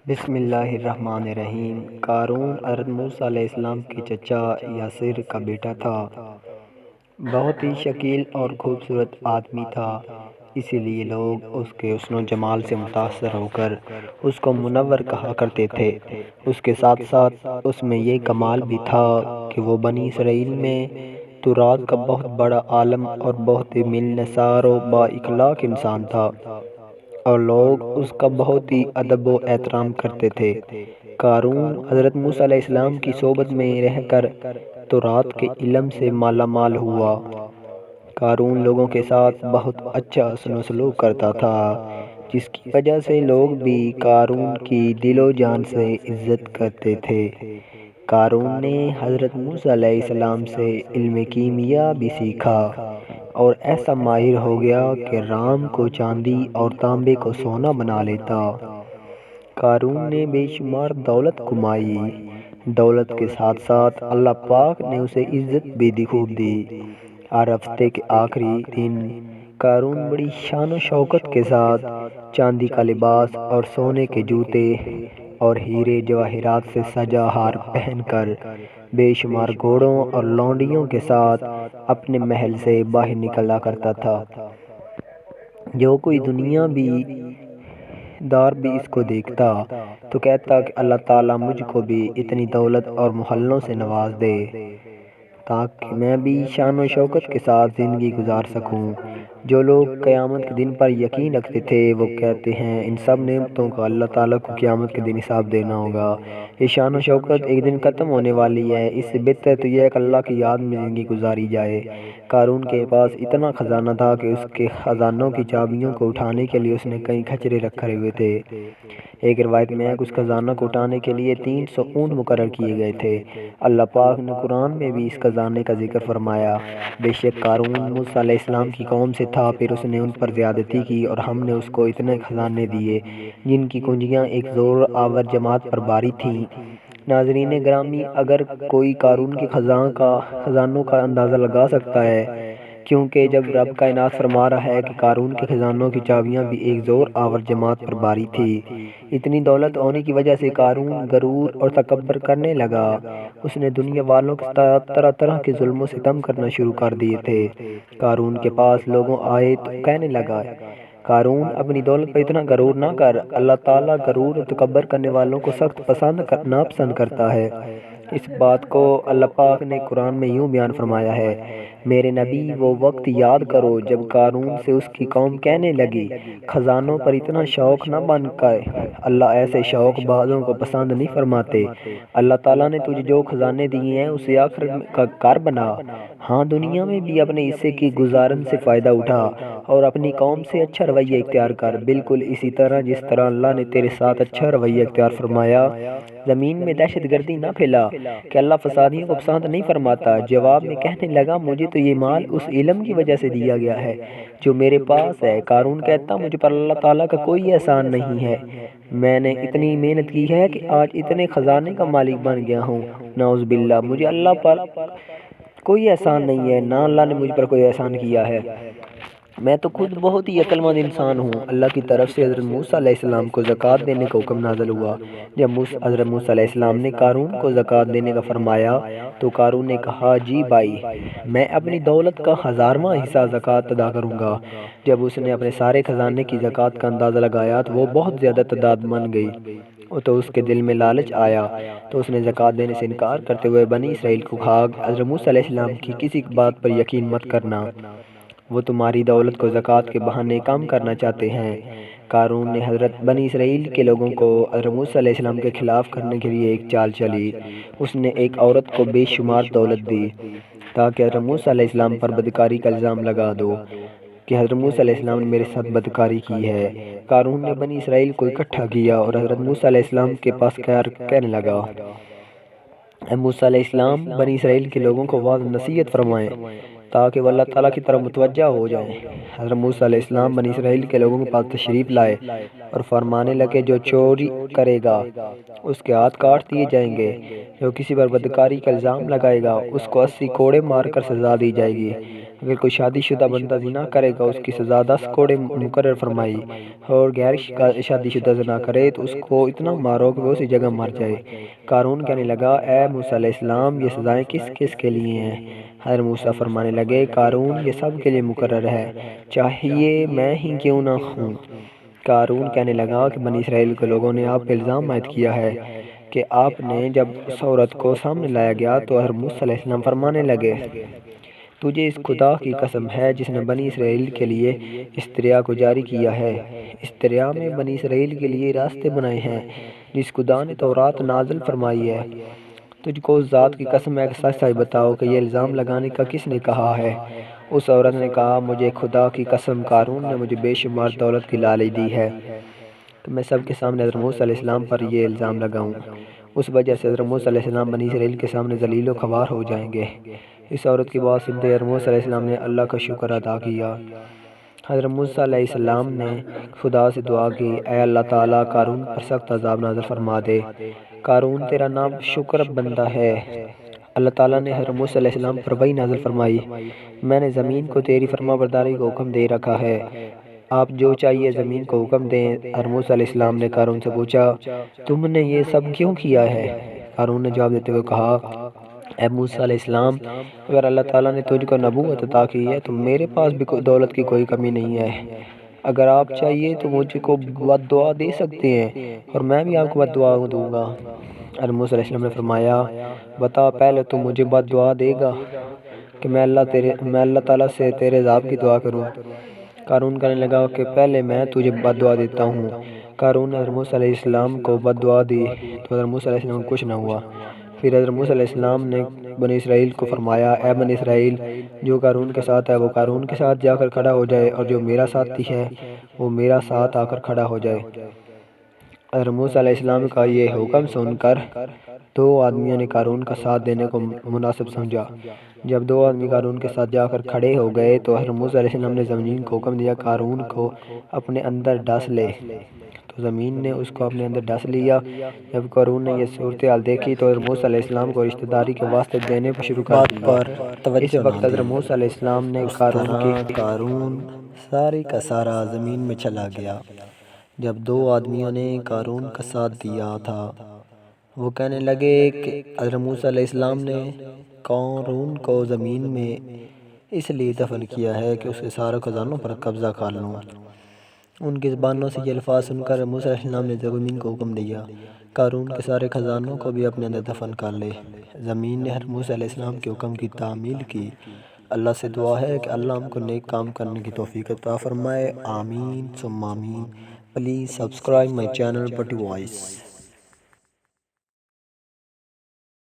بسم اللہ الرحمن الرحیم۔ قارون حضرت موسیٰ علیہ السلام کے چچا یاسر کا بیٹا تھا۔ بہت ہی شکیل اور خوبصورت آدمی تھا، اسی لیے لوگ اس کے حسن و جمال سے متاثر ہو کر اس کو منور کہا کرتے تھے۔ اس کے ساتھ ساتھ اس میں یہ کمال بھی تھا کہ وہ بنی اسرائیل میں تورات کا بہت بڑا عالم اور بہت ہی ملنسار و با اخلاق انسان تھا، اور لوگ اس کا بہت ہی ادب و احترام کرتے تھے۔ قارون حضرت موسیٰ علیہ السلام کی صحبت میں رہ کر تورات کے علم سے مالا مال ہوا۔ قارون لوگوں کے ساتھ بہت اچھا حسن و سلوک کرتا تھا، جس کی وجہ سے لوگ بھی قارون کی دل و جان سے عزت کرتے تھے۔ قارون نے حضرت موسیٰ علیہ السلام سے علم کیمیا بھی سیکھا اور ایسا ماہر ہو گیا کہ رام کو چاندی اور تانبے کو سونا بنا لیتا۔ قارون نے بے شمار دولت کمائی۔ دولت کے ساتھ ساتھ اللہ پاک نے اسے عزت بھی خوب دی۔ ہر ہفتے کے آخری دن قارون بڑی شان و شوکت کے ساتھ چاندی کا لباس اور سونے کے جوتے اور ہیرے جواہرات سے سجا ہار پہن کر بے شمار گھوڑوں اور لونڈیوں کے ساتھ اپنے محل سے باہر نکلا کرتا تھا۔ جو کوئی دنیا دار بھی اس کو دیکھتا تو کہتا کہ اللہ تعالیٰ مجھ کو بھی اتنی دولت اور محلوں سے نواز دے تاکہ میں بھی شان و شوکت کے ساتھ زندگی گزار سکوں۔ جو لوگ قیامت کے دن پر یقین رکھتے تھے وہ کہتے ہیں ان سب نعمتوں کا اللہ تعالیٰ کو قیامت کے دن حساب دینا ہوگا۔ یہ شان و شوکت ایک دن ختم ہونے والی ہے، اس سے بہتر تو یہ ہے کہ اللہ کی یاد میں زندگی گزاری جائے۔ قارون کے پاس اتنا خزانہ تھا کہ اس کے خزانوں کی چابیوں کو اٹھانے کے لیے اس نے کئی کھچرے رکھے ہوئے تھے۔ ایک روایت میں ہے کہ اس خزانہ کو اٹھانے کے لیے 300 اونٹ مقرر کیے گئے تھے۔ اللہ پاک نے قرآن میں بھی اس خزانے کا ذکر فرمایا۔ بے شک قارون موسیٰ علیہ السلام کی قوم سے تھا، پھر اس نے ان پر زیادتی کی اور ہم نے اس کو اتنے خزانے دیے جن کی کنجیاں ایک زور آور جماعت پر باری تھیں۔ ناظرین گرامی، اگر کوئی قارون کے خزانوں کا اندازہ لگا سکتا ہے، کیونکہ جب رب کائنات فرما رہا ہے کہ قارون کے خزانوں کی چابیاں بھی ایک زور آور جماعت پر باری تھی۔ اتنی دولت ہونے کی وجہ سے قارون غرور اور تکبر کرنے لگا۔ اس نے دنیا والوں کے ساتھ طرح طرح کے ظلم و ستم کرنا شروع کر دیے تھے۔ قارون کے پاس لوگوں آئے تو کہنے لگا، قارون اپنی دولت پر اتنا غرور نہ کر، اللہ تعالیٰ غرور اور تکبر کرنے والوں کو سخت ناپسند کرتا ہے۔ اس بات کو اللہ پاک نے قرآن میں یوں بیان فرمایا ہے، میرے نبی وہ وقت یاد کرو جب قارون سے اس کی قوم کہنے لگی، خزانوں پر اتنا شوق نہ بن کر، اللہ ایسے شوق بازوں کو پسند نہیں فرماتے۔ اللہ تعالیٰ نے تجھے جو خزانے دیے ہیں اسے آخرت کا کار بنا، ہاں دنیا میں بھی اپنے حصے کی گزارن سے فائدہ اٹھا اور اپنی قوم سے اچھا رویہ اختیار کر، بالکل اسی طرح جس طرح اللہ نے تیرے ساتھ اچھا رویہ اختیار فرمایا۔ زمین میں دہشت گردی نہ پھیلا کہ اللہ فسادیوں کو پسند نہیں فرماتا۔ جواب میں کہنے لگا، مجھے تو یہ مال اس علم کی وجہ سے دیا گیا ہے جو میرے پاس ہے۔ قارون کہتا، مجھ پر اللہ تعالیٰ کا کوئی احسان نہیں ہے، میں نے اتنی محنت کی ہے کہ آج اتنے خزانے کا مالک بن گیا ہوں۔ نعوذ باللہ، مجھے اللہ پر کوئی احسان نہیں ہے، نہ اللہ نے مجھ پر کوئی احسان کیا ہے، میں تو خود بہت ہی عقل مند انسان ہوں۔ اللہ کی طرف سے حضرت موسیٰ علیہ السلام کو زکوٰۃ دینے کا حکم نازل ہوا۔ جب حضرت موسیٰ علیہ السلام نے قارون کو زکوٰۃ دینے کا فرمایا تو قارون نے کہا، جی بھائی، میں اپنی دولت کا 1000واں حصہ زکوٰۃ ادا کروں گا۔ جب اس نے اپنے سارے خزانے کی زکوٰۃ کا اندازہ لگایا تو وہ بہت زیادہ تعداد بن گئی، تو اس کے دل میں لالچ آیا تو اس نے زکوٰۃ دینے سے انکار کرتے ہوئے بنی اسرائیل کو کہا، حضرت موسیٰ علیہ السلام کی کسی بات پر یقین مت کرنا، وہ تمہاری دولت کو زکوٰۃ کے بہانے کم کرنا چاہتے ہیں۔ قارون نے حضرت بنی اسرائیل کے لوگوں کو حضرت موسیٰ علیہ السلام کے خلاف کرنے کے لیے ایک چال چلی۔ اس نے ایک عورت کو بے شمار دولت دی تاکہ حضرت موسیٰ علیہ السلام پر بدکاری کا الزام لگا دو کہ حضرت موسیٰ علیہ السلام نے میرے ساتھ بدکاری کی ہے۔ قارون نے بنی اسرائیل کو اکٹھا کیا اور حضرت موسیٰ علیہ السلام کے پاس کہنے لگا، اے موسیٰ علیہ السلام، بنی اسرائیل کے لوگوں کو واضح نصیحت فرمائیں تاکہ وہ اللہ تعالیٰ کی طرف متوجہ ہو جائیں۔ حضرت موسیٰ علیہ السلام بنی اسرائیل کے لوگوں کے پاس تشریف لائے اور فرمانے لگے، جو چوری کرے گا اس کے ہاتھ کاٹ دیے جائیں گے، جو کسی پر بدکاری کا الزام لگائے گا اس کو 80 کوڑے مار کر سزا دی جائے گی۔ اگر کوئی شادی شدہ بندہ زنا کرے گا اس کی سزا 10 کوڑے مقرر فرمائی، اور غیر شادی شدہ زنا کرے تو اس کو اتنا مارو کہ وہ اسی جگہ مر جائے۔ قارون کہنے لگا، اے موسیٰ علیہ السلام، یہ سزائیں کس کس کے لیے ہیں؟ حضرت موسیٰ فرمانے لگے، قارون، یہ سب کے لیے مقرر ہے، چاہیے میں ہی کیوں نہ ہوں۔ قارون کہنے لگا کہ بنی اسرائیل کے لوگوں نے آپ پہ الزام عائد کیا ہے کہ آپ نے جب اس عورت کو سامنے لایا گیا تو حضرت موسیٰ علیہ السلام فرمانے لگے، تجھے اس خدا کی قسم ہے جس نے بنی اسرائیل کے لیے اس دریا کو جاری کیا ہے، اس دریا میں بنی اسرائیل کے لیے راستے بنائے ہیں جس خدا نے تورات نازل فرمائی ہے، تجھ کو اس ذات کی قسم ہے کہ سچ سچ بتاؤ کہ یہ الزام لگانے کا کس نے کہا ہے؟ اس عورت نے کہا، مجھے خدا کی قسم، قارون نے مجھے بے شمار دولت کی لالچ دی ہے کہ میں سب کے سامنے حضرت موسیٰ علیہ السلام پر یہ الزام لگاؤں، اس وجہ سے حضرت موسیٰ علیہ السلام بنی اسرائیل کے سامنے ذلیل و خوار ہو جائیں گے۔ اس عورت کی بات سنتے حضرت موسیٰ علیہ السلام نے اللہ کا شکر ادا کیا۔ حضرت موسیٰ علیہ السلام نے خدا سے دعا کی، اے اللہ تعالیٰ، قارون پر سخت عذاب نازل فرما دے، قارون تیرا نام شکر بندہ ہے۔ اللہ تعالیٰ نے حضرت موسیٰ علیہ السلام پر وحی نازل فرمائی، میں نے زمین کو تیری فرما برداری کا حکم دے رکھا ہے، آپ جو چاہیے زمین کو حکم دیں۔ حضرت موسیٰ علیہ السلام نے قارون سے پوچھا، تم نے یہ سب کیوں کیا ہے؟ قارون نے جواب دیتے ہوئے کہا، اے موسیٰ علیہ السلام، اگر اللہ تعالیٰ نے تجھ کو نبوت عطا کی ہے تو میرے پاس بھی دولت کی کوئی کمی نہیں ہے، اگر آپ چاہیے تو مجھ کو بد دعا دے سکتے ہیں اور میں بھی آپ کو بد دعا دوں گا۔ حضرت موسیٰ علیہ السلام نے فرمایا، بتا، پہلے تو مجھے بد دعا دے گا کہ میں اللہ تعالیٰ سے تیرے عذاب کی دعا کروں۔ قارون کہنے لگا کہ پہلے میں تجھے بد دعا دیتا ہوں۔ قارون نے حضرت موسیٰ علیہ السلام کو بد دعا دی تو حضرت موسیٰ علیہ السلام کو کچھ نہ ہوا۔ پھر حضرت موسیٰ علیہ السلام نے بنی اسرائیل کو فرمایا، اے بنی اسرائیل، جو قارون کے ساتھ ہے وہ قارون کے ساتھ جا کر کھڑا ہو جائے، اور جو میرا ساتھی ہے وہ میرا ساتھ آ کر کھڑا ہو جائے۔ حضرت موسیٰ علیہ السلام کا یہ حکم سن کر 2 آدمیوں نے قارون کا ساتھ دینے کو مناسب سمجھا۔ جب 2 آدمی قارون کے ساتھ جا کر کھڑے ہو گئے تو حضرت موسیٰ علیہ السلام نے زمین کو حکم دیا، قارون کو اپنے اندر ڈس لے، تو زمین نے اس کو اپنے اندر ڈس لیا۔ جب قارون نے یہ صورتحال دیکھی تو حضرت موسیٰ علیہ السلام کو رشتہ داری کے واسطے دینے پر شروع کر دیا۔ اس وقت حضرت موسیٰ علیہ السلام نے قارون سارے کا سارا زمین میں چلا گیا۔ جب 2 آدمیوں نے قارون کا ساتھ دیا تھا وہ کہنے لگے کہ حضرت موسیٰ علیہ السلام نے قارون کو زمین میں اس لیے دفن کیا ہے کہ اس کے سارے خزانوں پر قبضہ کر لوں۔ ان کی زبانوں سے یہ الفاظ سن کر موسیٰ علیہ السلام نے زمین کو حکم دیا، قارون کے سارے خزانوں کو بھی اپنے اندر دفن کر لے۔ زمین نے حضرت موسیٰ علیہ السلام کے حکم کی تعمیل کی۔ اللہ سے دعا ہے کہ اللہ ہم کو نیک کام کرنے کی توفیق عطا فرمائے، آمین ثم آمین۔ پلیز سبسکرائب مائی چینل پٹی وائس۔